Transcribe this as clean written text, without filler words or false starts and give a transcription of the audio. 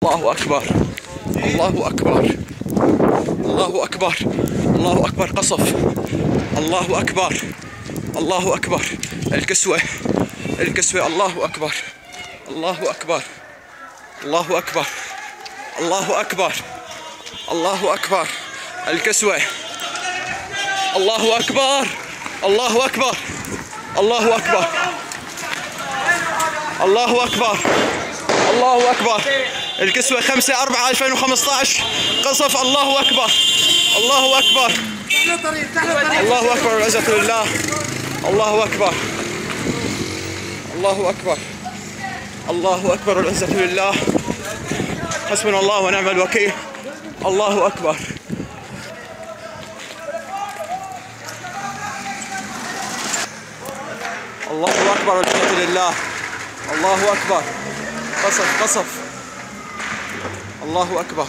الله أكبر، الله أكبر، الله أكبر، الله أكبر. قصف، الله أكبر، الله أكبر. الكسوة، الكسوة، الله أكبر، الله أكبر، الله أكبر، الله أكبر، الله أكبر. الكسوة، الله أكبر، الله أكبر، الله أكبر، الله أكبر، الله أكبر. الكسوة 5/4/2015. قصف، الله أكبر، الله أكبر، الله أكبر. والعزة لله. الله أكبر، الله أكبر، الله أكبر. والعزة لله. حسبنا الله ونعم الوكيل. الله أكبر. الله أكبر. والعزة لله. الله أكبر. قصف، قصف. الله أكبر.